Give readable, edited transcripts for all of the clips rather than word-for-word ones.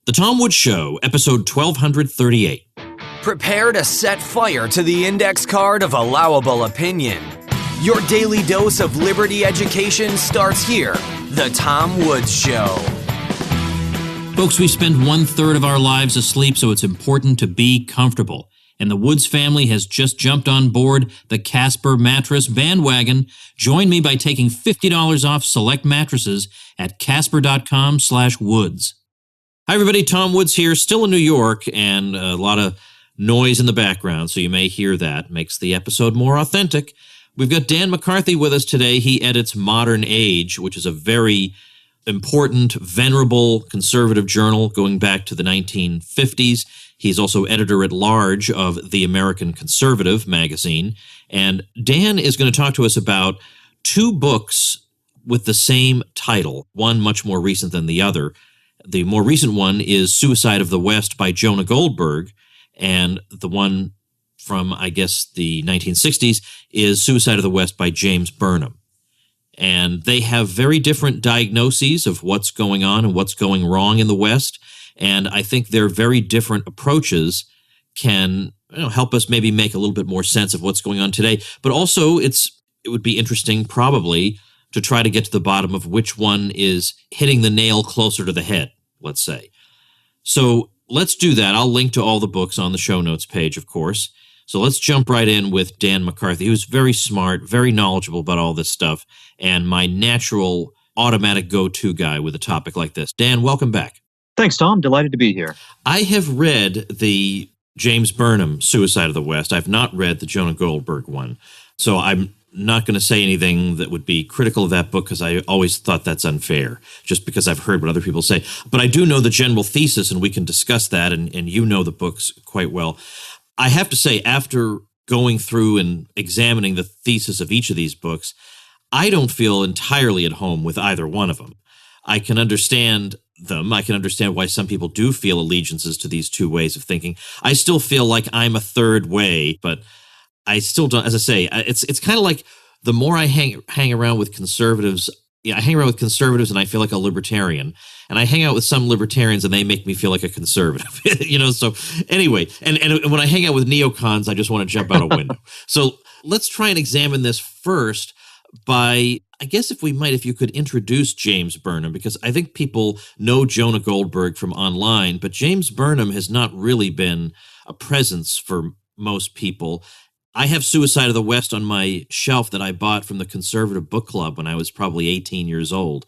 The Tom Woods Show, episode 1238. Prepare to set fire to the index card of allowable opinion. Your daily dose of liberty education starts here. The Tom Woods Show. Folks, we spend 1/3 of our lives asleep, so it's important to be comfortable. And the Woods family has just jumped on board the Casper mattress bandwagon. Join me by taking $50 off select mattresses at casper.com/woods. Hi, everybody. Tom Woods here, still in New York, and a lot of noise in the background, so you may hear that. Makes the episode more authentic. We've got Dan McCarthy with us today. He edits Modern Age, which is a very important, venerable conservative journal going back to the 1950s. He's also editor-at-large of the American Conservative magazine. And Dan is going to talk to us about two books with the same title, one much more recent than the other. The more recent one is Suicide of the West by Jonah Goldberg, and the one from, I guess, the 1960s is Suicide of the West by James Burnham. And they have very different diagnoses of what's going on and what's going wrong in the West, and I think their very different approaches can help us maybe make a little bit more sense of what's going on today. But also, it would be interesting probably to try to get to the bottom of which one is hitting the nail closer to the head, let's say. So let's do that. I'll link to all the books on the show notes page, of course. So let's jump right in with Dan McCarthy, who's very smart, very knowledgeable about all this stuff, and my natural automatic go-to guy with a topic like this. Dan, welcome back. Thanks, Tom. Delighted to be here. I have read the James Burnham Suicide of the West. I've not read the Jonah Goldberg one. So I'm not going to say anything that would be critical of that book because I always thought that's unfair, just because I've heard what other people say. But I do know the general thesis, and we can discuss that, and you know the books quite well. I have to say, after going through and examining the thesis of each of these books, I don't feel entirely at home with either one of them. I can understand them. I can understand why some people do feel allegiances to these two ways of thinking. I still feel like I'm a third way, but I still don't, as I say, it's kind of like the more I hang around with conservatives, I hang around with conservatives and I feel like a libertarian, and I hang out with some libertarians and they make me feel like a conservative, so anyway, and when I hang out with neocons, I just want to jump out a window. So let's try and examine this first by, I guess if you could introduce James Burnham, because I think people know Jonah Goldberg from online, but James Burnham has not really been a presence for most people. I have Suicide of the West on my shelf that I bought from the Conservative Book Club when I was probably 18 years old,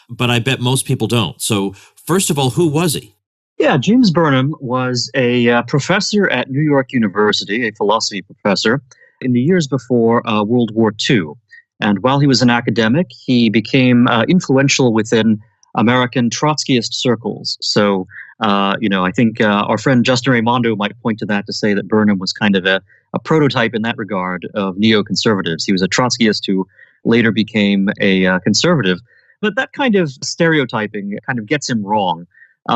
but I bet most people don't. So first of all, who was he? Yeah, James Burnham was a professor at New York University, a philosophy professor, in the years before World War II. And while he was an academic, he became influential within American Trotskyist circles. So, I think our friend Justin Raimondo might point to that to say that Burnham was kind of a prototype in that regard of neoconservatives. He was a Trotskyist who later became a conservative. But that kind of stereotyping kind of gets him wrong.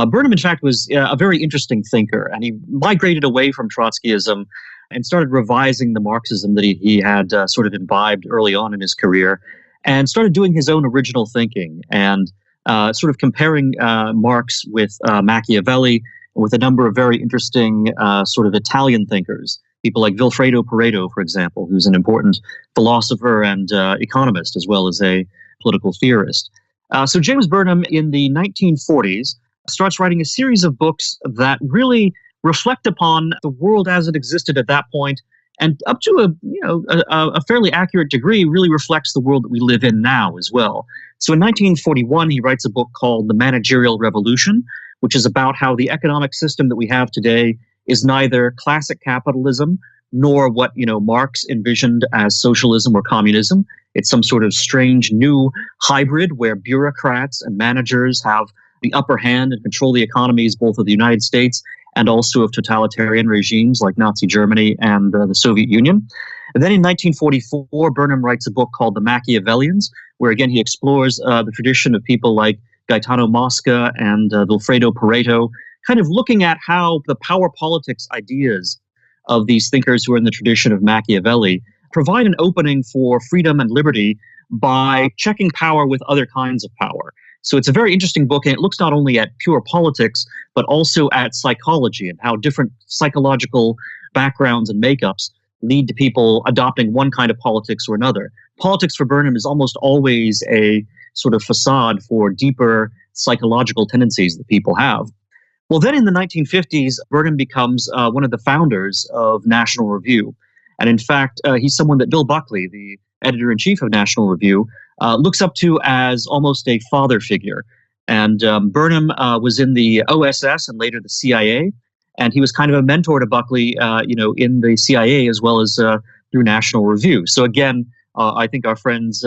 Burnham, in fact, was a very interesting thinker, and he migrated away from Trotskyism and started revising the Marxism that he had sort of imbibed early on in his career, and started doing his own original thinking and sort of comparing Marx with Machiavelli, and with a number of very interesting sort of Italian thinkers, people like Vilfredo Pareto, for example, who's an important philosopher and economist, as well as a political theorist. So James Burnham, in the 1940s, starts writing a series of books that really reflect upon the world as it existed at that point, and up to a fairly accurate degree, really reflects the world that we live in now as well. So in 1941, he writes a book called The Managerial Revolution, which is about how the economic system that we have today is neither classic capitalism nor what Marx envisioned as socialism or communism. It's some sort of strange new hybrid where bureaucrats and managers have the upper hand and control the economies both of the United States and also of totalitarian regimes like Nazi Germany and the Soviet Union. And then in 1944, Burnham writes a book called The Machiavellians, where again he explores the tradition of people like Gaetano Mosca and Vilfredo Pareto, kind of looking at how the power politics ideas of these thinkers who are in the tradition of Machiavelli provide an opening for freedom and liberty by checking power with other kinds of power. So it's a very interesting book, and it looks not only at pure politics, but also at psychology and how different psychological backgrounds and makeups lead to people adopting one kind of politics or another. Politics for Burnham is almost always a sort of facade for deeper psychological tendencies that people have. Well, then in the 1950s, Burnham becomes one of the founders of National Review. And in fact, he's someone that Bill Buckley, the editor-in-chief of National Review, looks up to as almost a father figure. And Burnham was in the OSS and later the CIA, and he was kind of a mentor to Buckley, in the CIA as well as through National Review. So again, I think our friends,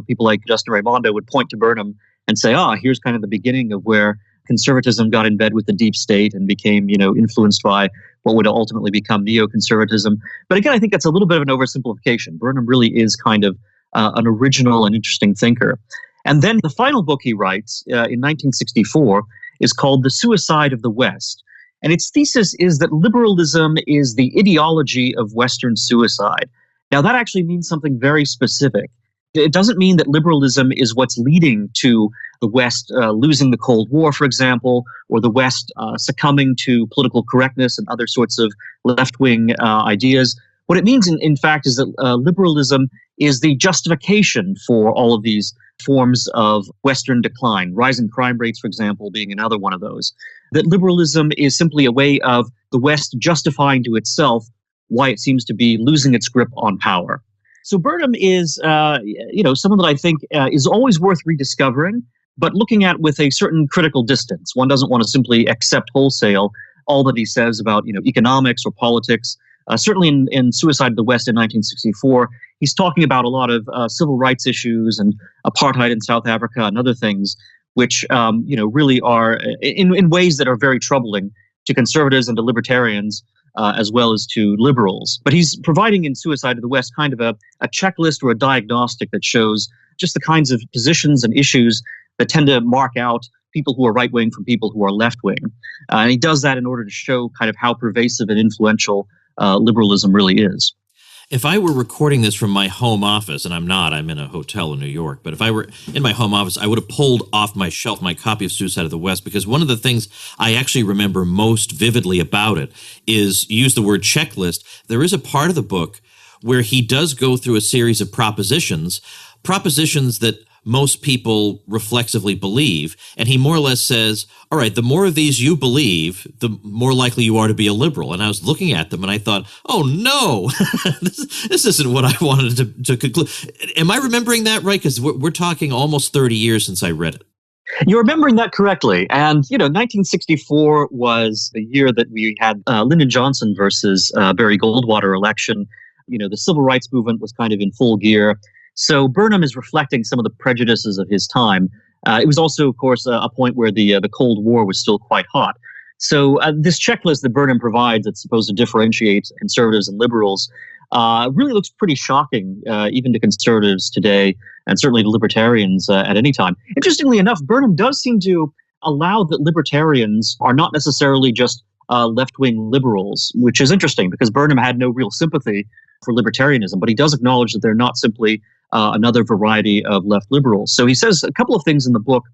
people like Justin Raimondo would point to Burnham and say, here's kind of the beginning of where conservatism got in bed with the deep state and became, influenced by what would ultimately become neoconservatism. But again, I think that's a little bit of an oversimplification. Burnham really is kind of an original and interesting thinker. And then the final book he writes in 1964 is called The Suicide of the West. And its thesis is that liberalism is the ideology of Western suicide. Now, that actually means something very specific. It doesn't mean that liberalism is what's leading to the West losing the Cold War, for example, or the West succumbing to political correctness and other sorts of left-wing ideas. What it means, in fact, is that liberalism is the justification for all of these forms of Western decline, rising crime rates, for example, being another one of those. That liberalism is simply a way of the West justifying to itself why it seems to be losing its grip on power. So Burnham is, someone that I think is always worth rediscovering, but looking at with a certain critical distance. One doesn't want to simply accept wholesale all that he says about, economics or politics. Certainly in Suicide of the West in 1964, he's talking about a lot of civil rights issues and apartheid in South Africa and other things, which, really are in ways that are very troubling to conservatives and to libertarians, as well as to liberals. But he's providing in Suicide of the West kind of a checklist or a diagnostic that shows just the kinds of positions and issues that tend to mark out people who are right-wing from people who are left-wing. And he does that in order to show kind of how pervasive and influential liberalism really is. If I were recording this from my home office, and I'm not, I'm in a hotel in New York, but if I were in my home office, I would have pulled off my shelf my copy of Suicide of the West, because one of the things I actually remember most vividly about it is, use the word checklist, there is a part of the book where he does go through a series of propositions that most people reflexively believe. And he more or less says, all right, the more of these you believe, the more likely you are to be a liberal. And I was looking at them and I thought, oh no, this isn't what I wanted to conclude. Am I remembering that right? Because we're talking almost 30 years since I read it. You're remembering that correctly. And, 1964 was the year that we had Lyndon Johnson versus Barry Goldwater election. The civil rights movement was kind of in full gear. So Burnham is reflecting some of the prejudices of his time. It was also, of course, a point where the Cold War was still quite hot. So this checklist that Burnham provides that's supposed to differentiate conservatives and liberals really looks pretty shocking, even to conservatives today, and certainly to libertarians at any time. Interestingly enough, Burnham does seem to allow that libertarians are not necessarily just left-wing liberals, which is interesting because Burnham had no real sympathy for libertarianism, but he does acknowledge that they're not simply another variety of left liberals. So he says a couple of things in the book,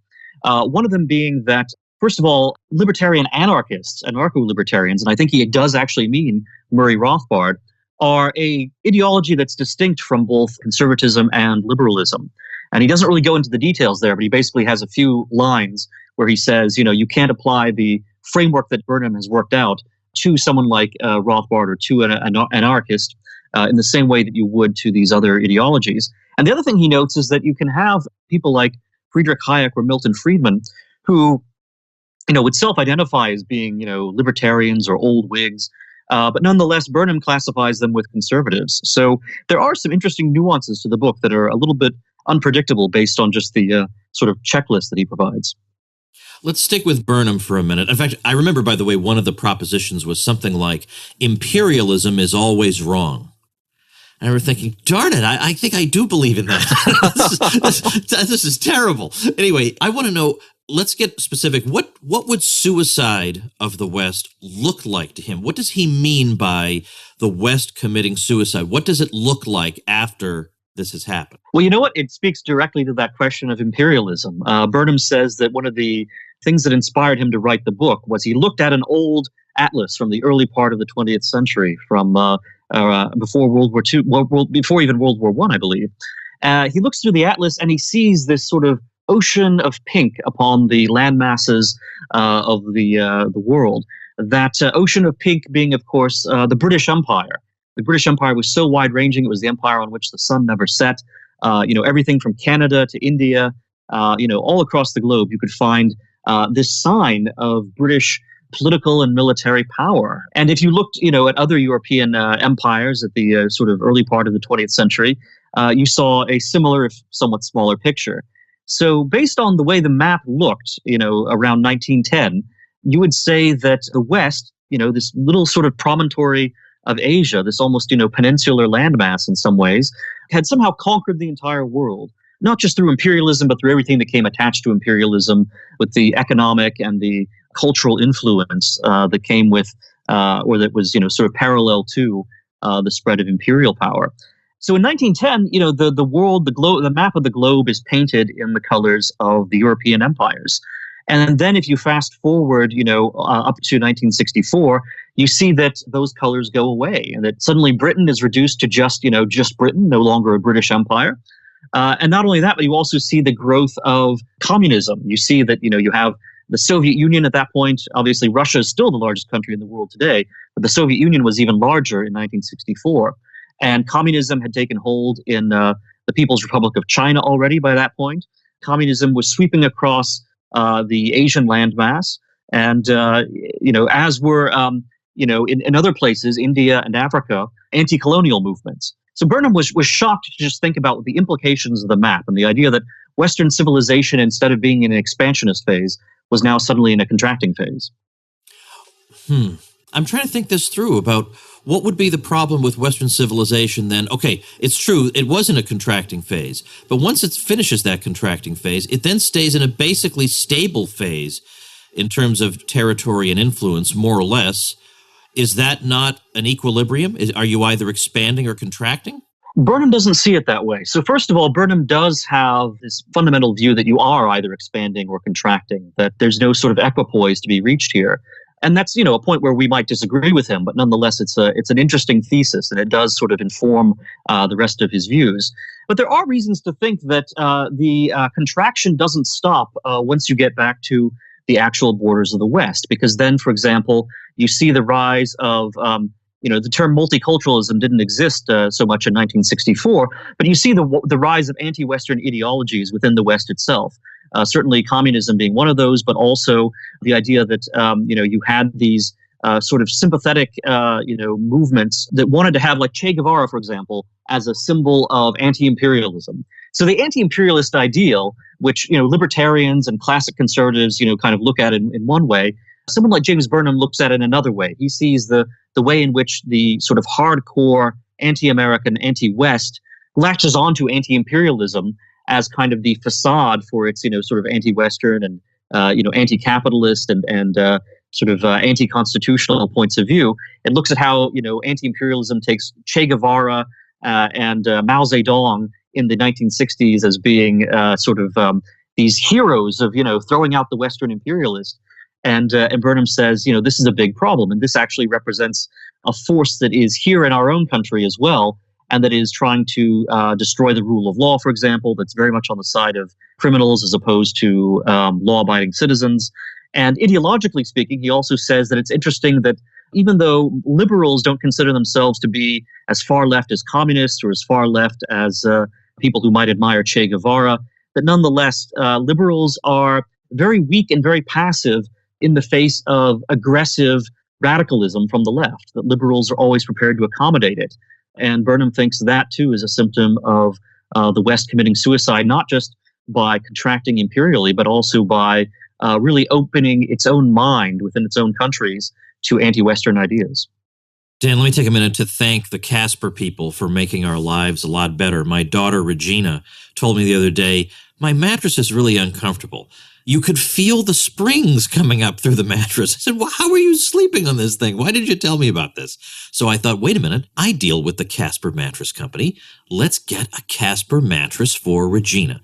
one of them being that, first of all, libertarian anarchists, anarcho-libertarians, and I think he does actually mean Murray Rothbard, are a ideology that's distinct from both conservatism and liberalism. And he doesn't really go into the details there, but he basically has a few lines where he says, you can't apply the framework that Burnham has worked out to someone like Rothbard or to an anarchist in the same way that you would to these other ideologies. And the other thing he notes is that you can have people like Friedrich Hayek or Milton Friedman who, would self-identify as being, libertarians or old Whigs, but nonetheless, Burnham classifies them with conservatives. So there are some interesting nuances to the book that are a little bit unpredictable based on just the sort of checklist that he provides. Let's stick with Burnham for a minute. In fact, I remember, by the way, one of the propositions was something like, imperialism is always wrong. And I remember thinking, darn it, I think I do believe in that. This is terrible. Anyway, I want to know, let's get specific. What would Suicide of the West look like to him? What does he mean by the West committing suicide? What does it look like after this has happened. Well, you know what? It speaks directly to that question of imperialism. Burnham says that one of the things that inspired him to write the book was he looked at an old atlas from the early part of the 20th century, from before World War II, before even World War I believe. He looks through the atlas and he sees this sort of ocean of pink upon the land masses of the world. That ocean of pink being, of course, the British Empire. The British Empire was so wide-ranging; it was the empire on which the sun never set. Everything from Canada to India, all across the globe, you could find this sign of British political and military power. And if you looked, at other European empires at the sort of early part of the 20th century, you saw a similar, if somewhat smaller picture. So based on the way the map looked, around 1910, you would say that the West, this little sort of promontory of Asia, this almost, peninsular landmass in some ways, had somehow conquered the entire world, not just through imperialism, but through everything that came attached to imperialism, with the economic and the cultural influence that came with, or that was, sort of parallel to the spread of imperial power. So in 1910, the world, the map of the globe is painted in the colors of the European empires. And then if you fast forward, up to 1964, you see that those colors go away and that suddenly Britain is reduced to just Britain, no longer a British empire. And not only that, but you also see the growth of communism. You see that, you have the Soviet Union at that point. Obviously, Russia is still the largest country in the world today, but the Soviet Union was even larger in 1964. And communism had taken hold in the People's Republic of China already by that point. Communism was sweeping across the Asian landmass. And, as were, in other places, India and Africa, anti-colonial movements. So Burnham was shocked to just think about the implications of the map and the idea that Western civilization, instead of being in an expansionist phase, was now suddenly in a contracting phase. I'm trying to think this through about what would be the problem with Western civilization then. Okay, it's true, it was in a contracting phase, but once it finishes that contracting phase, it then stays in a basically stable phase in terms of territory and influence, more or less. Is that not an equilibrium? Are you either expanding or contracting? Burnham doesn't see it that way. So first of all, Burnham does have this fundamental view that you are either expanding or contracting, that there's no sort of equipoise to be reached here. And that's, a point where we might disagree with him, but nonetheless, it's an interesting thesis, and it does sort of inform the rest of his views. But there are reasons to think that the contraction doesn't stop once you get back to the actual borders of the West, because then, for example, you see the rise of, the term multiculturalism didn't exist so much in 1964, but you see the rise of anti-Western ideologies within the West itself. Certainly communism being one of those, but also the idea that, you had these sort of sympathetic, movements that wanted to have, like Che Guevara, for example, as a symbol of anti-imperialism. So the anti-imperialist ideal, which, libertarians and classic conservatives, kind of look at it in one way, someone like James Burnham looks at it in another way. He sees the way in which the sort of hardcore anti-American, anti-West latches onto anti-imperialism as kind of the facade for its, sort of anti-Western and, anti-capitalist and sort of anti-constitutional points of view. It looks at how, anti-imperialism takes Che Guevara and Mao Zedong in the 1960s as being sort of these heroes of, throwing out the Western imperialist. And Burnham says, this is a big problem. And this actually represents a force that is here in our own country as well, and that is trying to destroy the rule of law, for example, that's very much on the side of criminals as opposed to law-abiding citizens. And ideologically speaking, he also says that it's interesting that even though liberals don't consider themselves to be as far left as communists or as far left as people who might admire Che Guevara, that nonetheless, liberals are very weak and very passive in the face of aggressive radicalism from the left, that liberals are always prepared to accommodate it. And Burnham thinks that, too, is a symptom of the West committing suicide, not just by contracting imperially, but also by really opening its own mind within its own countries to anti-Western ideas. Dan, let me take a minute to thank the Casper people for making our lives a lot better. My daughter, Regina, told me the other day, my mattress is really uncomfortable. You could feel the springs coming up through the mattress. I said, well, how are you sleeping on this thing? Why didn't you tell me about this? So I thought, wait a minute, I deal with the Casper Mattress Company. Let's get a Casper mattress for Regina.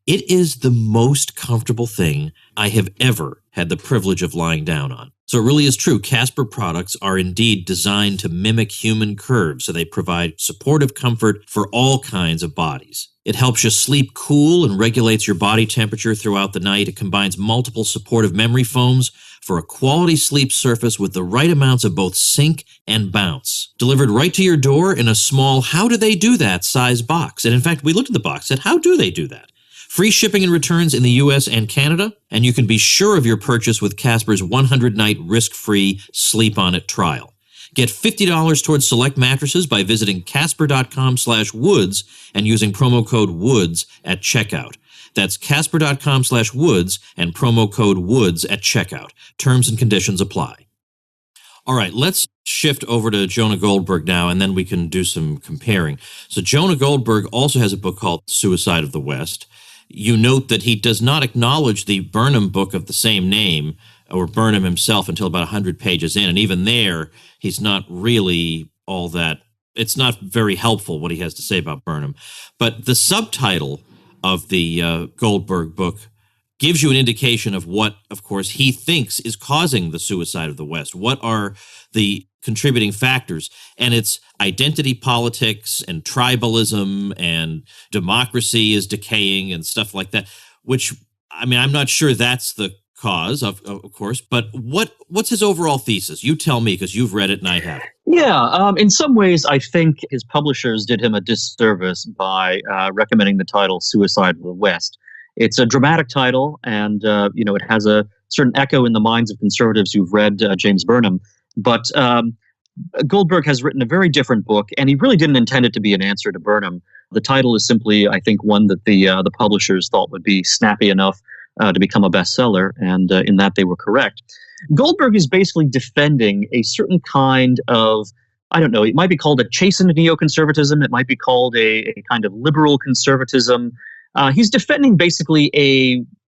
It is the most comfortable thing I have ever had the privilege of lying down on. So it really is true. Casper products are indeed designed to mimic human curves, so they provide supportive comfort for all kinds of bodies. It helps you sleep cool and regulates your body temperature throughout the night. It combines multiple supportive memory foams for a quality sleep surface with the right amounts of both sink and bounce. Delivered right to your door in a small, how do they do that size box? And in fact, we looked at the box and said, how do they do that? Free shipping and returns in the U.S. and Canada, and you can be sure of your purchase with Casper's 100-night risk-free Sleep On It trial. Get $50 towards select mattresses by visiting casper.com/woods and using promo code WOODS at checkout. That's casper.com/woods and promo code WOODS at checkout. Terms and conditions apply. All right, let's shift over to Jonah Goldberg now, and then we can do some comparing. So Jonah Goldberg also has a book called Suicide of the West. You note that he does not acknowledge the Burnham book of the same name, or Burnham himself, until about 100 pages in. And even there, he's not really all that, it's not very helpful what he has to say about Burnham. But the subtitle of the Goldberg book gives you an indication of what, of course, he thinks is causing the suicide of the West. What are the contributing factors? And it's identity politics and tribalism and democracy is decaying and stuff like that, which, I mean, I'm not sure that's the cause, of course, but what's his overall thesis? You tell me, because you've read it and I haven't. Yeah, in some ways, I think his publishers did him a disservice by recommending the title Suicide of the West. It's a dramatic title, and it has a certain echo in the minds of conservatives who've read James Burnham. But Goldberg has written a very different book, and he really didn't intend it to be an answer to Burnham. The title is simply, I think, one that the publishers thought would be snappy enough to become a bestseller, and in that they were correct. Goldberg is basically defending a certain kind of, I don't know, it might be called a chastened neoconservatism, it might be called a kind of liberal conservatism. He's defending basically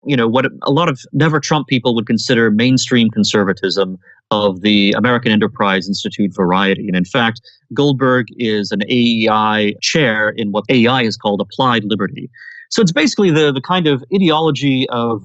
what a lot of Never Trump people would consider mainstream conservatism of the American Enterprise Institute variety. And in fact, Goldberg is an AEI chair in what AEI is called applied liberty. So it's basically the kind of ideology of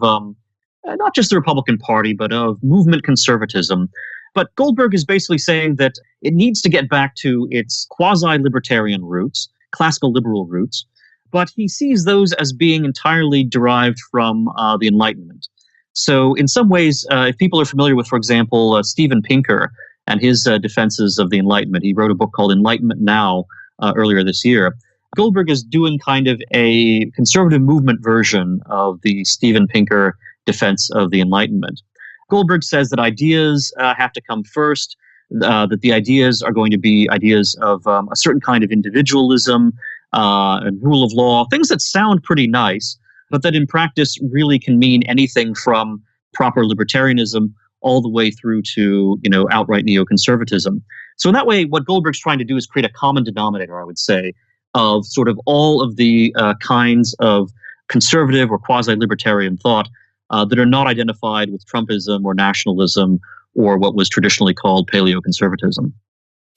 not just the Republican Party, but of movement conservatism. But Goldberg is basically saying that it needs to get back to its quasi-libertarian roots, classical liberal roots, but he sees those as being entirely derived from the Enlightenment. So in some ways, if people are familiar with, for example, Steven Pinker and his defenses of the Enlightenment, he wrote a book called Enlightenment Now earlier this year. Goldberg is doing kind of a conservative movement version of the Steven Pinker defense of the Enlightenment. Goldberg says that ideas have to come first, that the ideas are going to be ideas of a certain kind of individualism and rule of law, things that sound pretty nice, but that in practice really can mean anything from proper libertarianism all the way through to, outright neoconservatism. So in that way, what Goldberg's trying to do is create a common denominator, I would say, of sort of all of the kinds of conservative or quasi-libertarian thought that are not identified with Trumpism or nationalism or what was traditionally called paleoconservatism.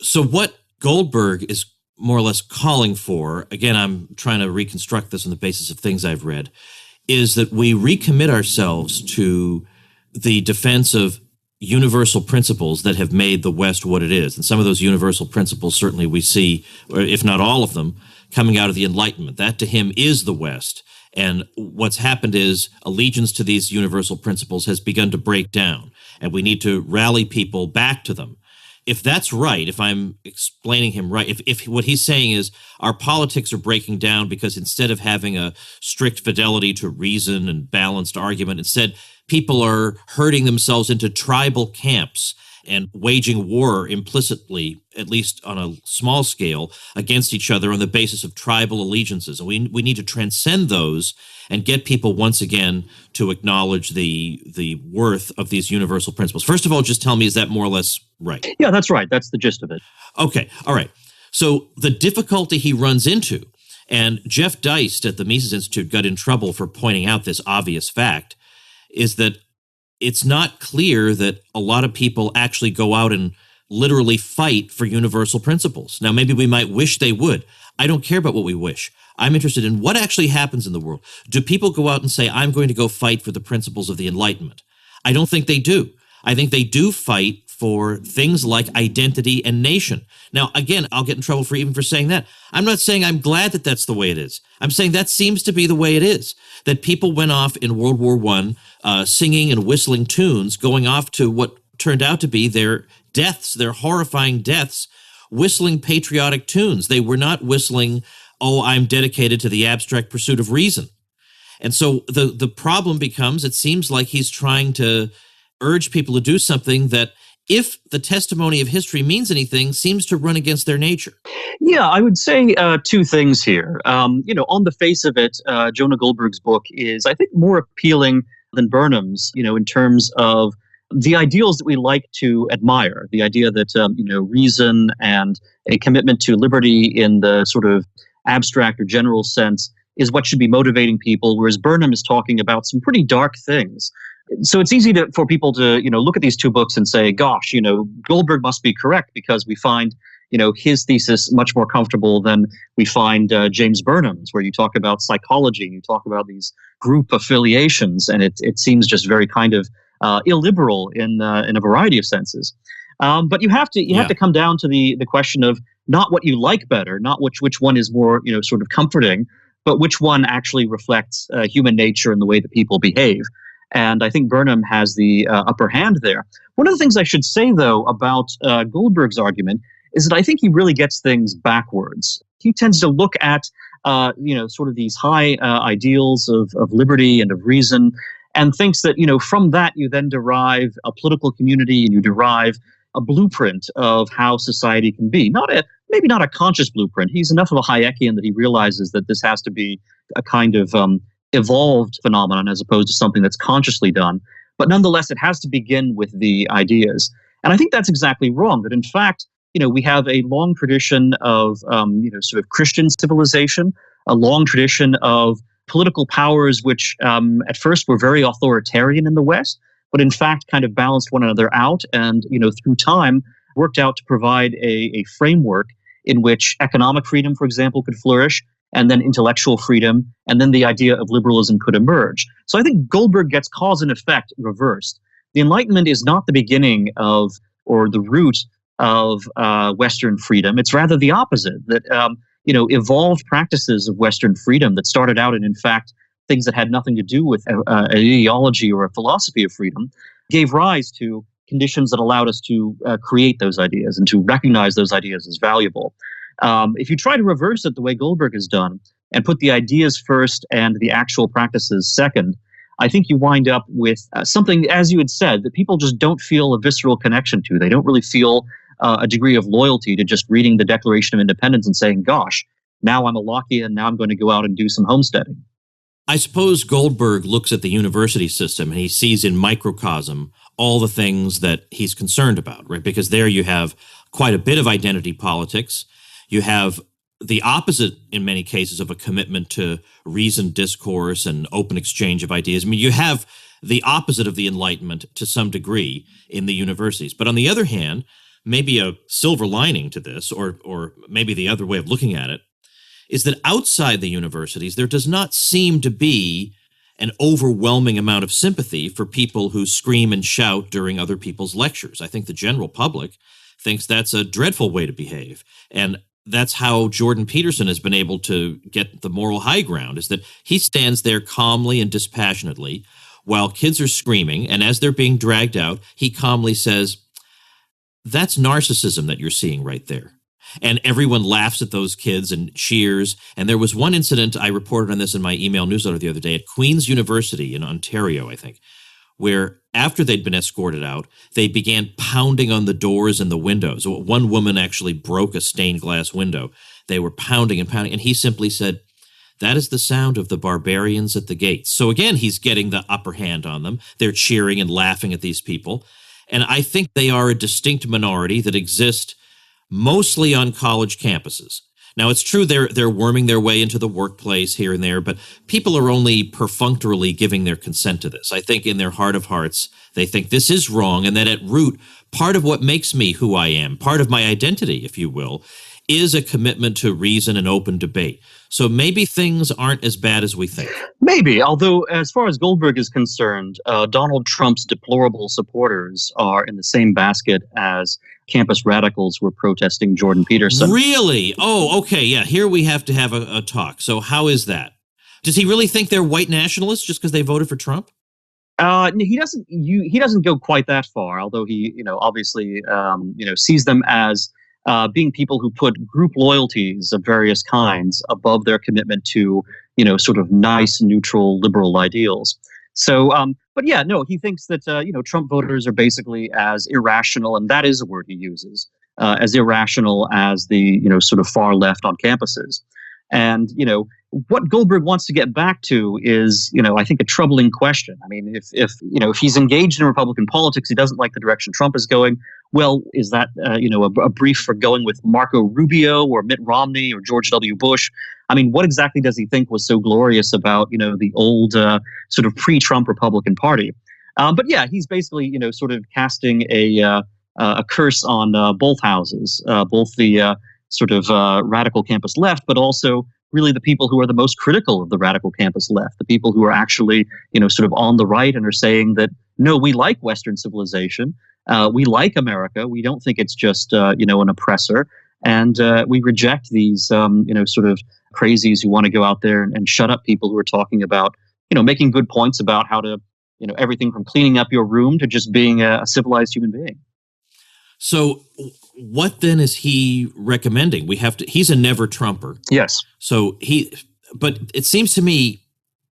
So what Goldberg is more or less calling for, again, I'm trying to reconstruct this on the basis of things I've read, is that we recommit ourselves to the defense of universal principles that have made the West what it is. And some of those universal principles certainly we see, or if not all of them, coming out of the Enlightenment. That to him is the West. And what's happened is allegiance to these universal principles has begun to break down, and we need to rally people back to them. If that's right, if I'm explaining him right, if what he's saying is our politics are breaking down because instead of having a strict fidelity to reason and balanced argument, instead people are herding themselves into tribal camps and waging war implicitly at least on a small scale, against each other on the basis of tribal allegiances. And we need to transcend those and get people once again to acknowledge the worth of these universal principles. First of all, just tell me, is that more or less right? Yeah, that's right. That's the gist of it. Okay, all right. So the difficulty he runs into, and Jeff Deist at the Mises Institute got in trouble for pointing out this obvious fact, is that it's not clear that a lot of people actually go out and literally fight for universal principles. Now, maybe we might wish they would. I don't care about what we wish. I'm interested in what actually happens in the world. Do people go out and say, I'm going to go fight for the principles of the Enlightenment? I don't think they do. I think they do fight for things like identity and nation. Now, again, I'll get in trouble for saying that. I'm not saying I'm glad that that's the way it is. I'm saying that seems to be the way it is, that people went off in World War I singing and whistling tunes, going off to what turned out to be their deaths, their horrifying deaths, whistling patriotic tunes. They were not whistling, oh, I'm dedicated to the abstract pursuit of reason. And so the problem becomes, it seems like he's trying to urge people to do something that, if the testimony of history means anything, seems to run against their nature. Yeah, I would say two things here. On the face of it, Jonah Goldberg's book is, I think, more appealing than Burnham's, in terms of the ideals that we like to admire, the idea that, reason and a commitment to liberty in the sort of abstract or general sense is what should be motivating people, whereas Burnham is talking about some pretty dark things. So it's easy for people to, look at these two books and say, gosh, Goldberg must be correct because we find, his thesis much more comfortable than we find James Burnham's, where you talk about psychology, you talk about these group affiliations, and it seems just very kind of illiberal in a variety of senses. But you have to come down to the question of not what you like better, not which one is more, sort of comforting, but which one actually reflects human nature and the way that people behave. And I think Burnham has the upper hand there. One of the things I should say, though, about Goldberg's argument is that I think he really gets things backwards. He tends to look at, sort of these high ideals of liberty and of reason, and thinks that, from that you then derive a political community and you derive a blueprint of how society can be. Maybe not a conscious blueprint. He's enough of a Hayekian that he realizes that this has to be a kind of evolved phenomenon as opposed to something that's consciously done. But nonetheless, it has to begin with the ideas. And I think that's exactly wrong, that in fact, we have a long tradition of, sort of Christian civilization, a long tradition of political powers which at first were very authoritarian in the West, but in fact kind of balanced one another out and, through time worked out to provide a framework in which economic freedom, for example, could flourish, and then intellectual freedom, and then the idea of liberalism could emerge. So I think Goldberg gets cause and effect reversed. The Enlightenment is not the beginning of, or the root of Western freedom. It's rather the opposite, that evolved practices of Western freedom that started out in fact, things that had nothing to do with an ideology or a philosophy of freedom, gave rise to conditions that allowed us to create those ideas and to recognize those ideas as valuable. If you try to reverse it the way Goldberg has done and put the ideas first and the actual practices second, I think you wind up with something, as you had said, that people just don't feel a visceral connection to. They don't really feel a degree of loyalty to just reading the Declaration of Independence and saying, gosh, now I'm a Lockean, now I'm going to go out and do some homesteading. I suppose Goldberg looks at the university system and he sees in microcosm all the things that he's concerned about, right? Because there you have quite a bit of identity politics. You have the opposite, in many cases, of a commitment to reasoned discourse and open exchange of ideas. I mean, you have the opposite of the Enlightenment to some degree in the universities. But on the other hand, maybe a silver lining to this, or maybe the other way of looking at it, is that outside the universities, there does not seem to be an overwhelming amount of sympathy for people who scream and shout during other people's lectures. I think the general public thinks that's a dreadful way to behave. And that's how Jordan Peterson has been able to get the moral high ground, is that he stands there calmly and dispassionately while kids are screaming, and as they're being dragged out, he calmly says, that's narcissism that you're seeing right there. And everyone laughs at those kids and cheers. And there was one incident, I reported on this in my email newsletter the other day, at Queen's University in Ontario, I think, where after they'd been escorted out, they began pounding on the doors and the windows. One woman actually broke a stained glass window. They were pounding and pounding, and he simply said, "That is the sound of the barbarians at the gates." So again, he's getting the upper hand on them. They're cheering and laughing at these people. And I think they are a distinct minority that exist mostly on college campuses. Now, it's true they're worming their way into the workplace here and there, but people are only perfunctorily giving their consent to this. I think in their heart of hearts, they think this is wrong, and that at root, part of what makes me who I am, part of my identity, if you will, is a commitment to reason and open debate. So maybe things aren't as bad as we think. Maybe, although as far as Goldberg is concerned, Donald Trump's deplorable supporters are in the same basket as campus radicals who were protesting Jordan Peterson. Really? Oh, okay. Yeah, here we have to have a talk. So how is that? Does he really think they're white nationalists just because they voted for Trump? He doesn't. He doesn't go quite that far. Although he, obviously, sees them as being people who put group loyalties of various kinds above their commitment to, sort of nice, neutral, liberal ideals. So, but yeah, no, he thinks that, Trump voters are basically as irrational, and that is a word he uses, as irrational as the, sort of far left on campuses. And, what Goldberg wants to get back to is, I think a troubling question. I mean, if he's engaged in Republican politics, he doesn't like the direction Trump is going. Well, is that, a brief for going with Marco Rubio or Mitt Romney or George W. Bush? I mean, what exactly does he think was so glorious about, the old sort of pre-Trump Republican Party? But yeah, he's basically, sort of casting a curse on both houses, both the sort of radical campus left, but also really the people who are the most critical of the radical campus left, the people who are actually, sort of on the right and are saying that, no, we like Western civilization. We like America. We don't think it's just, an oppressor. And we reject these, sort of crazies who want to go out there and shut up people who are talking about, making good points about how to, everything from cleaning up your room to just being a civilized human being. So what then is he recommending? He's a never Trumper. Yes. So but it seems to me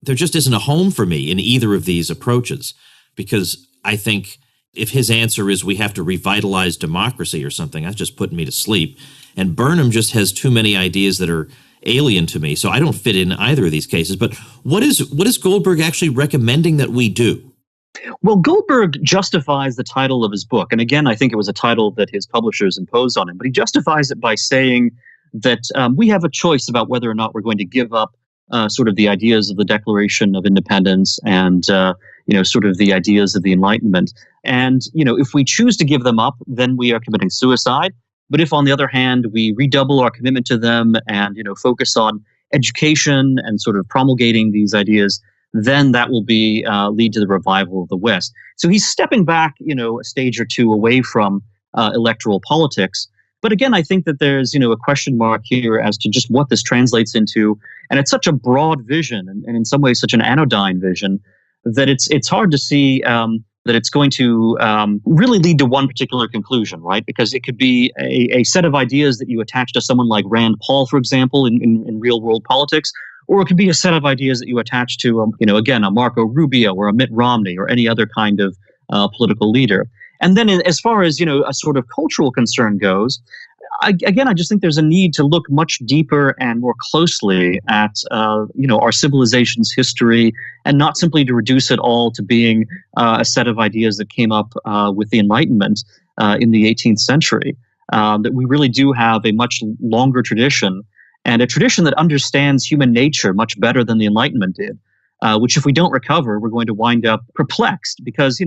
there just isn't a home for me in either of these approaches, because I think if his answer is we have to revitalize democracy or something, that's just putting me to sleep. And Burnham just has too many ideas that are alien to me, so I don't fit in either of these cases. But what is Goldberg actually recommending that we do? Well, Goldberg justifies the title of his book. And again, I think it was a title that his publishers imposed on him. But he justifies it by saying that we have a choice about whether or not we're going to give up sort of the ideas of the Declaration of Independence and, sort of the ideas of the Enlightenment. And, if we choose to give them up, then we are committing suicide. But if, on the other hand, we redouble our commitment to them and, focus on education and sort of promulgating these ideas, then that will be lead to the revival of the West. So he's stepping back, a stage or two away from electoral politics. But again, I think that there's, a question mark here as to just what this translates into. And it's such a broad vision and in some ways such an anodyne vision that it's hard to see that it's going to really lead to one particular conclusion, right? Because it could be a set of ideas that you attach to someone like Rand Paul, for example, in real world politics. Or it could be a set of ideas that you attach to, again, a Marco Rubio or a Mitt Romney or any other kind of political leader. And then as far as, a sort of cultural concern goes, I just think there's a need to look much deeper and more closely at, our civilization's history and not simply to reduce it all to being a set of ideas that came up with the Enlightenment in the 18th century. That we really do have a much longer tradition, and a tradition that understands human nature much better than the Enlightenment did, which if we don't recover, we're going to wind up perplexed because,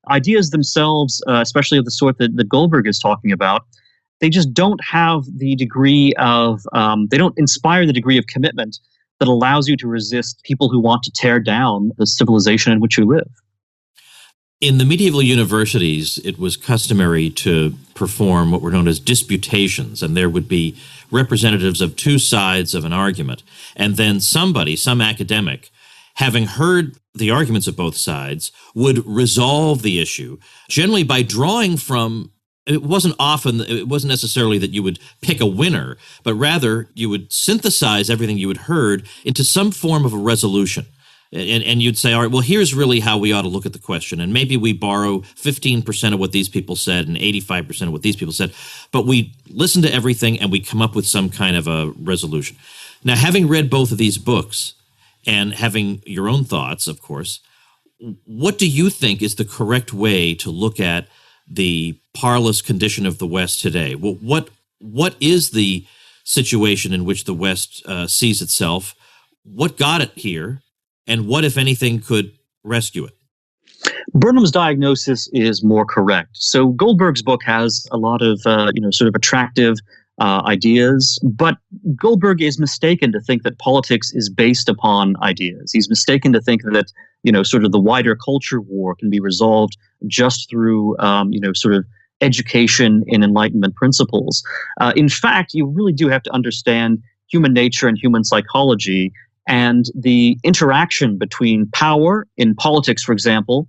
ideas themselves, especially of the sort that Goldberg is talking about, they just don't have the degree of, they don't inspire the degree of commitment that allows you to resist people who want to tear down the civilization in which you live. In the medieval universities, it was customary to perform what were known as disputations, and there would be representatives of two sides of an argument. And then some academic, having heard the arguments of both sides, would resolve the issue, generally by drawing from, it wasn't necessarily that you would pick a winner, but rather you would synthesize everything you had heard into some form of a resolution. And you'd say, all right, well, here's really how we ought to look at the question. And maybe we borrow 15% of what these people said and 85% of what these people said, but we listen to everything and we come up with some kind of a resolution. Now, having read both of these books and having your own thoughts, of course, what do you think is the correct way to look at the parlous condition of the West today? Well, what is the situation in which the West sees itself? What got it here? And what, if anything, could rescue it? Burnham's diagnosis is more correct. So Goldberg's book has a lot of, sort of attractive ideas, but Goldberg is mistaken to think that politics is based upon ideas. He's mistaken to think that, sort of the wider culture war can be resolved just through, sort of education in Enlightenment principles. In fact, you really do have to understand human nature and human psychology and the interaction between power in politics, for example,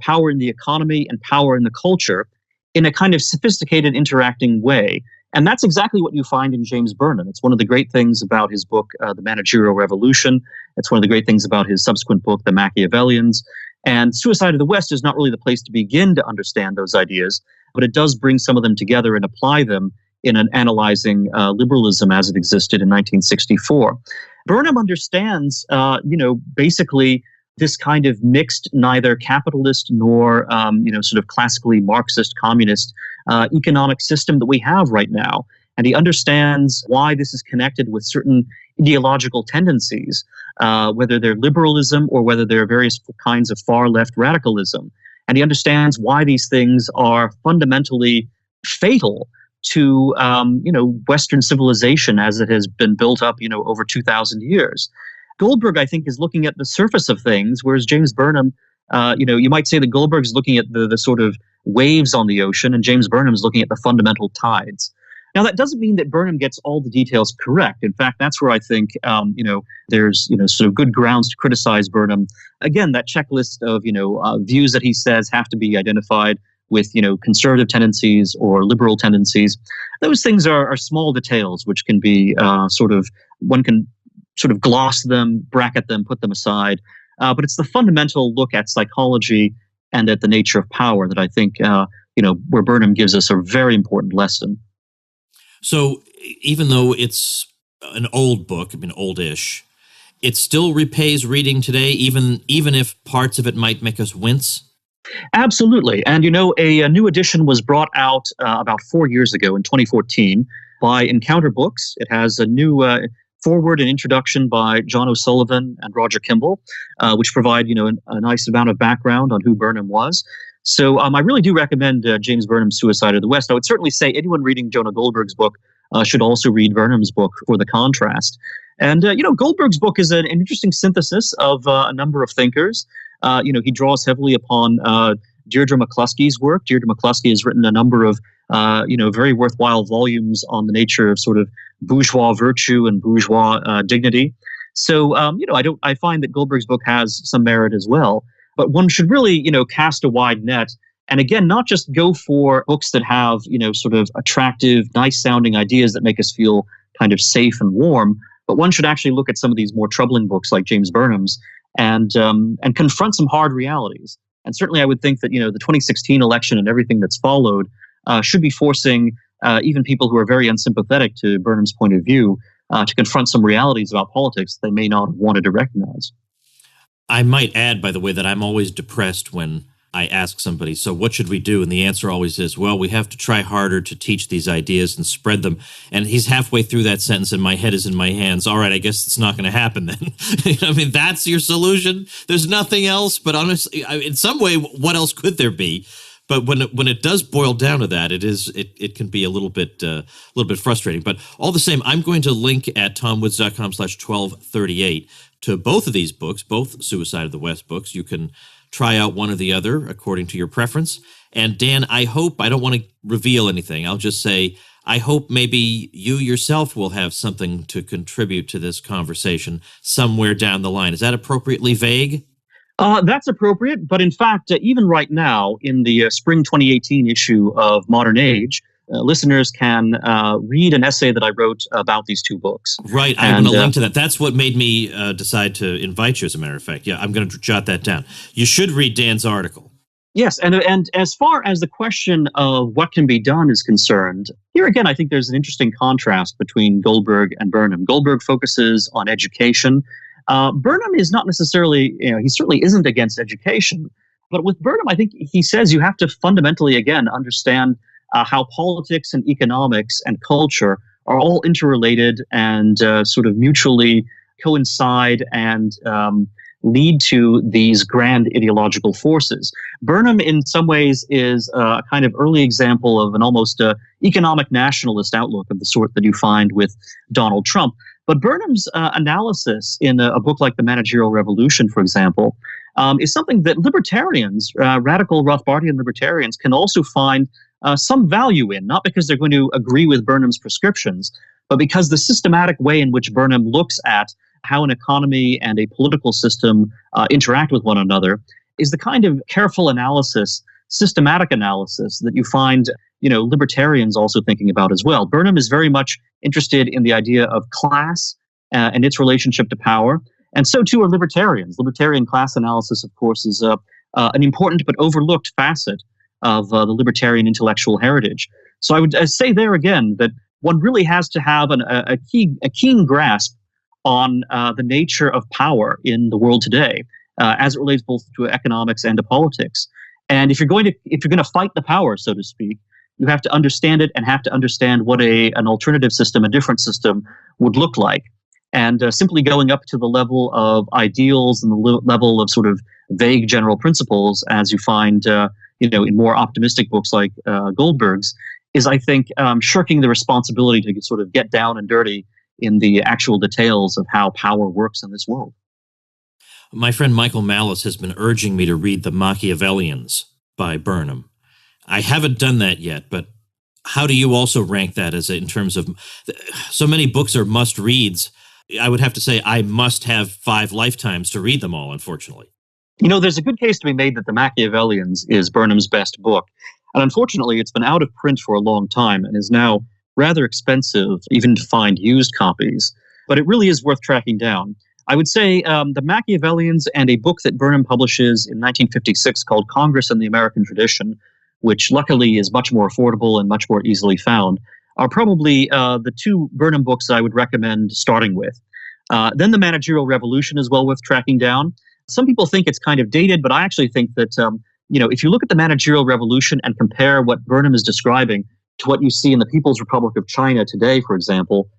power in the economy and power in the culture in a kind of sophisticated, interacting way. And that's exactly what you find in James Burnham. It's one of the great things about his book, The Managerial Revolution. It's one of the great things about his subsequent book, The Machiavellians. And Suicide of the West is not really the place to begin to understand those ideas, but it does bring some of them together and apply them in an analyzing liberalism as it existed in 1964. Burnham understands, basically this kind of mixed, neither capitalist nor, sort of classically Marxist communist economic system that we have right now. And he understands why this is connected with certain ideological tendencies, whether they're liberalism or whether they're various kinds of far left radicalism. And he understands why these things are fundamentally fatal to, Western civilization as it has been built up, over 2,000 years. Goldberg, I think, is looking at the surface of things, whereas James Burnham, you might say that Goldberg is looking at the sort of waves on the ocean, and James Burnham is looking at the fundamental tides. Now, that doesn't mean that Burnham gets all the details correct. In fact, that's where I think, there's, sort of good grounds to criticize Burnham. Again, that checklist of, views that he says have to be identified with, conservative tendencies or liberal tendencies. Those things are small details which can be one can sort of gloss them, bracket them, put them aside. But it's the fundamental look at psychology and at the nature of power that I think, where Burnham gives us a very important lesson. So even though it's an old book, oldish, it still repays reading today, even if parts of it might make us wince? Absolutely. And, a new edition was brought out about 4 years ago in 2014 by Encounter Books. It has a new foreword and introduction by John O'Sullivan and Roger Kimball, which provide, a nice amount of background on who Burnham was. So I really do recommend James Burnham's Suicide of the West. I would certainly say anyone reading Jonah Goldberg's book should also read Burnham's book for the contrast. And, Goldberg's book is an interesting synthesis of a number of thinkers. He draws heavily upon Deirdre McCluskey's work. Deirdre McCluskey has written a number of, very worthwhile volumes on the nature of sort of bourgeois virtue and bourgeois dignity. So, I find that Goldberg's book has some merit as well. But one should really, cast a wide net. And again, not just go for books that have, sort of attractive, nice sounding ideas that make us feel kind of safe and warm, but one should actually look at some of these more troubling books like James Burnham's and confront some hard realities. And certainly I would think that, the 2016 election and everything that's followed should be forcing even people who are very unsympathetic to Burnham's point of view to confront some realities about politics they may not have wanted to recognize. I might add, by the way, that I'm always depressed when I ask somebody, so what should we do? And the answer always is, well, we have to try harder to teach these ideas and spread them. And he's halfway through that sentence and my head is in my hands. All right, I guess it's not going to happen then. That's your solution? There's nothing else? But honestly, in some way, what else could there be? But when it does boil down to that, it can be a little bit frustrating. But all the same, I'm going to link at tomwoods.com/1238 to both of these books, both Suicide of the West books. You can try out one or the other according to your preference. And Dan, I don't want to reveal anything. I'll just say, I hope maybe you yourself will have something to contribute to this conversation somewhere down the line. Is that appropriately vague? That's appropriate. But in fact, even right now, in the spring 2018 issue of Modern Age, listeners can read an essay that I wrote about these two books. Right. I'm going to link to that. That's what made me decide to invite you, as a matter of fact. Yeah, I'm going to jot that down. You should read Dan's article. Yes, and as far as the question of what can be done is concerned, here again, I think there's an interesting contrast between Goldberg and Burnham. Goldberg focuses on education. Burnham is not necessarily, he certainly isn't against education. But with Burnham, I think he says you have to fundamentally, again, understand how politics and economics and culture are all interrelated and sort of mutually coincide and lead to these grand ideological forces. Burnham, in some ways, is a kind of early example of an almost economic nationalist outlook of the sort that you find with Donald Trump. But Burnham's analysis in a book like The Managerial Revolution, for example, is something that libertarians, radical Rothbardian libertarians, can also find some value in, not because they're going to agree with Burnham's prescriptions, but because the systematic way in which Burnham looks at how an economy and a political system interact with one another is the kind of careful analysis, systematic analysis that you find, libertarians also thinking about as well. Burnham is very much interested in the idea of class and its relationship to power. And so too are libertarians. Libertarian class analysis, of course, is an important but overlooked facet of the libertarian intellectual heritage. So I would say there again that one really has to have a keen grasp on the nature of power in the world today, as it relates both to economics and to politics. And if you're going to fight the power, so to speak, you have to understand it and have to understand what an alternative system, a different system, would look like. And simply going up to the level of ideals and the level of sort of vague general principles, as you find, in more optimistic books like Goldberg's, is, I think, shirking the responsibility to sort of get down and dirty in the actual details of how power works in this world. My friend Michael Malice has been urging me to read The Machiavellians by Burnham. I haven't done that yet, but how do you also rank that in terms of so many books are must-reads? I would have to say I must have 5 lifetimes to read them all, unfortunately. There's a good case to be made that The Machiavellians is Burnham's best book. And unfortunately, it's been out of print for a long time and is now rather expensive even to find used copies. But it really is worth tracking down. I would say The Machiavellians and a book that Burnham publishes in 1956 called Congress and the American Tradition, which luckily is much more affordable and much more easily found, are probably the 2 Burnham books I would recommend starting with. Then The Managerial Revolution is well worth tracking down. Some people think it's kind of dated, but I actually think that, if you look at The Managerial Revolution and compare what Burnham is describing to what you see in the People's Republic of China today, for example,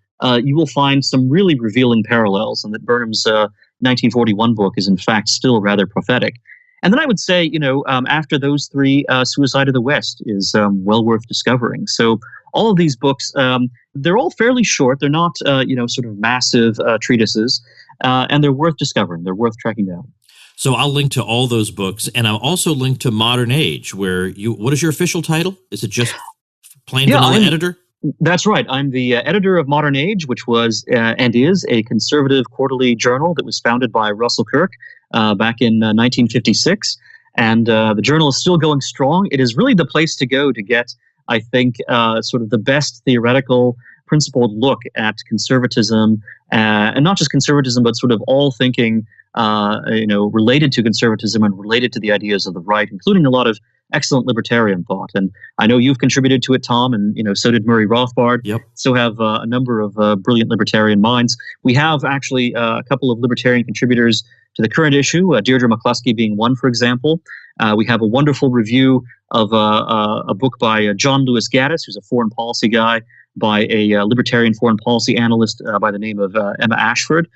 you will find some really revealing parallels, and that Burnham's 1941 book is in fact still rather prophetic. And then I would say, after those 3, Suicide of the West is well worth discovering. So all of these books, they're all fairly short. They're not, sort of massive treatises, and they're worth discovering. They're worth tracking down. So I'll link to all those books, and I'll also link to Modern Age, where what is your official title? Is it just plain vanilla editor? That's right. I'm the editor of Modern Age, which was and is a conservative quarterly journal that was founded by Russell Kirk back in 1956. And the journal is still going strong. It is really the place to go to get, I think, sort of the best theoretical, principled look at conservatism, and not just conservatism, but sort of all thinking, related to conservatism and related to the ideas of the right, including a lot of excellent libertarian thought. And I know you've contributed to it, Tom, and so did Murray Rothbard. Yep. So have a number of brilliant libertarian minds. We have actually a couple of libertarian contributors to the current issue, Deirdre McCluskey being one, for example. We have a wonderful review of a book by John Lewis Gaddis, who's a foreign policy guy, by a libertarian foreign policy analyst by the name of Emma Ashford.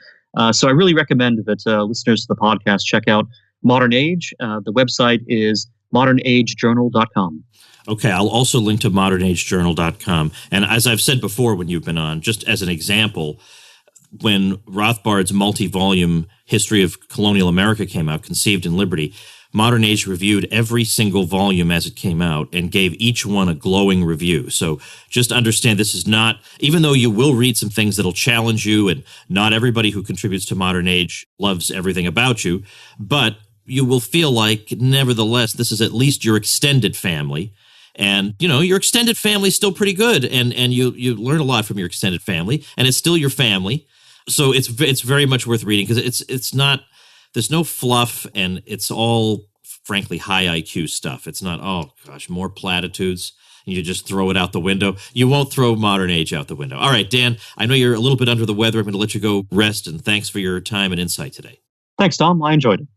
So I really recommend that listeners to the podcast check out Modern Age. The website is modernagejournal.com. Okay, I'll also link to modernagejournal.com. And as I've said before when you've been on, just as an example, when Rothbard's multi-volume History of Colonial America came out, Conceived in Liberty, Modern Age reviewed every single volume as it came out and gave each one a glowing review. So just understand this is not, even though you will read some things that'll challenge you, and not everybody who contributes to Modern Age loves everything about you, but you will feel like, nevertheless, this is at least your extended family. And, your extended family's still pretty good, and you learn a lot from your extended family, and it's still your family. So it's very much worth reading because it's not, there's no fluff, and it's all, frankly, high IQ stuff. It's not, oh gosh, more platitudes. You just throw it out the window. You won't throw modern age out the window. All right, Dan, I know you're a little bit under the weather. I'm going to let you go rest, and thanks for your time and insight today. Thanks, Tom. I enjoyed it.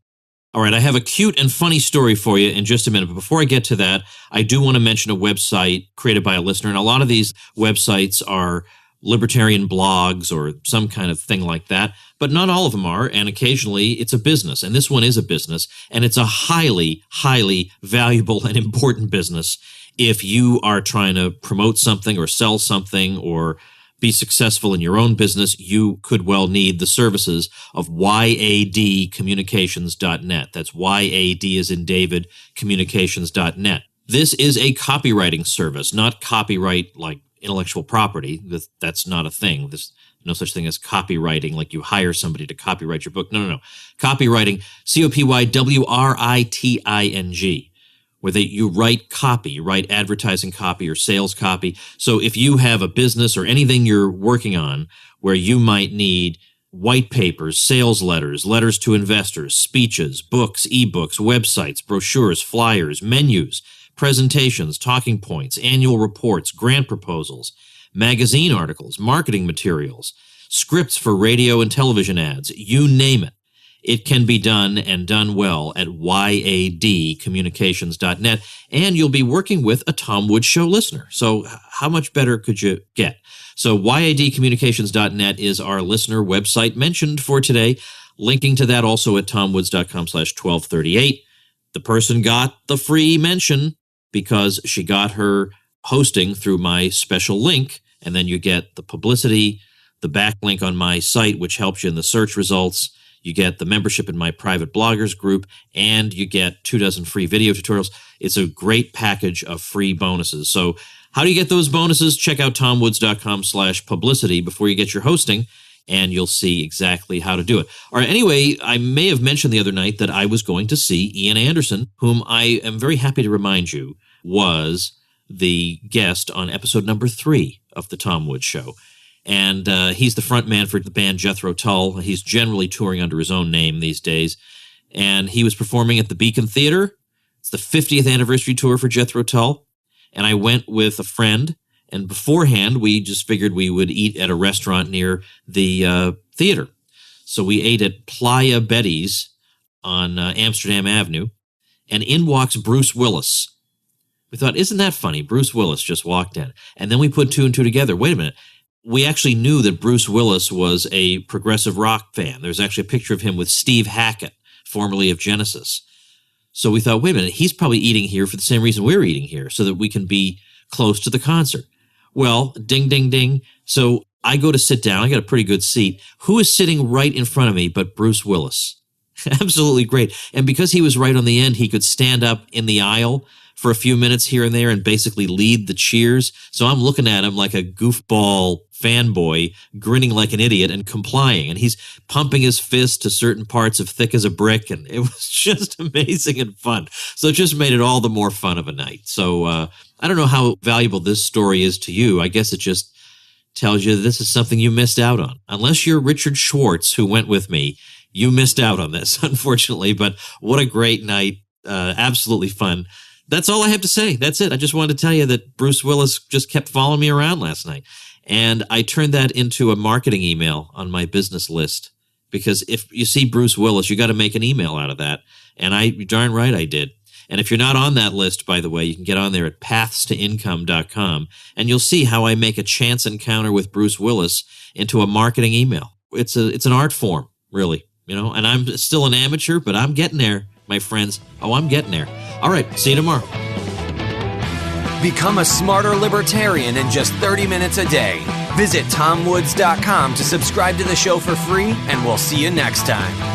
All right, I have a cute and funny story for you in just a minute. But before I get to that, I do want to mention a website created by a listener. And a lot of these websites are libertarian blogs or some kind of thing like that, but not all of them are. And occasionally it's a business. And this one is a business. And it's a highly, highly valuable and important business if you are trying to promote something or sell something or be successful in your own business. You could well need the services of yadcommunications.net. That's YAD as in David, communications.net. This is a copywriting service, not copyright like intellectual property. That's not a thing. There's no such thing as copywriting, like you hire somebody to copyright your book. No. Copywriting, COPYWRITING. Where you write copy, you write advertising copy or sales copy. So if you have a business or anything you're working on where you might need white papers, sales letters, letters to investors, speeches, books, ebooks, websites, brochures, flyers, menus, presentations, talking points, annual reports, grant proposals, magazine articles, marketing materials, scripts for radio and television ads, you name it. It can be done and done well at yadcommunications.net, and you'll be working with a Tom Woods Show listener. So how much better could you get? So yadcommunications.net is our listener website mentioned for today. Linking to that also at tomwoods.com/1238. The person got the free mention because she got her hosting through my special link, and then you get the publicity, the backlink on my site, which helps you in the search results. You get the membership in my private bloggers group, and you get 24 free video tutorials. It's a great package of free bonuses. So how do you get those bonuses? Check out tomwoods.com/publicity before you get your hosting, and you'll see exactly how to do it. All right, anyway, I may have mentioned the other night that I was going to see Ian Anderson, whom I am very happy to remind you was the guest on episode number 3 of The Tom Woods Show. And he's the front man for the band Jethro Tull. He's generally touring under his own name these days. And he was performing at the Beacon Theater. It's the 50th anniversary tour for Jethro Tull. And I went with a friend. And beforehand, we just figured we would eat at a restaurant near the theater. So we ate at Playa Betty's on Amsterdam Avenue. And in walks Bruce Willis. We thought, isn't that funny? Bruce Willis just walked in. And then we put 2 and 2 together. Wait a minute. We actually knew that Bruce Willis was a progressive rock fan. There's actually a picture of him with Steve Hackett, formerly of Genesis. So we thought, wait a minute, he's probably eating here for the same reason we're eating here, so that we can be close to the concert. Well, ding, ding, ding. So I go to sit down. I got a pretty good seat. Who is sitting right in front of me but Bruce Willis? Absolutely great. And because he was right on the end, he could stand up in the aisle for a few minutes here and there and basically lead the cheers. So I'm looking at him like a goofball fanboy, grinning like an idiot and complying. And he's pumping his fist to certain parts of Thick as a Brick. And it was just amazing and fun. So it just made it all the more fun of a night. So I don't know how valuable this story is to you. I guess it just tells you this is something you missed out on. Unless you're Richard Schwartz, who went with me, you missed out on this, unfortunately. But what a great night. Absolutely fun. That's all I have to say. That's it. I just wanted to tell you that Bruce Willis just kept following me around last night. And I turned that into a marketing email on my business list. Because if you see Bruce Willis, you got to make an email out of that. And darn right I did. And if you're not on that list, by the way, you can get on there at pathstoincome.com. And you'll see how I make a chance encounter with Bruce Willis into a marketing email. It's an art form, really. And I'm still an amateur, but I'm getting there, my friends. Oh, I'm getting there. All right, see you tomorrow. Become a smarter libertarian in just 30 minutes a day. Visit tomwoods.com to subscribe to the show for free, and we'll see you next time.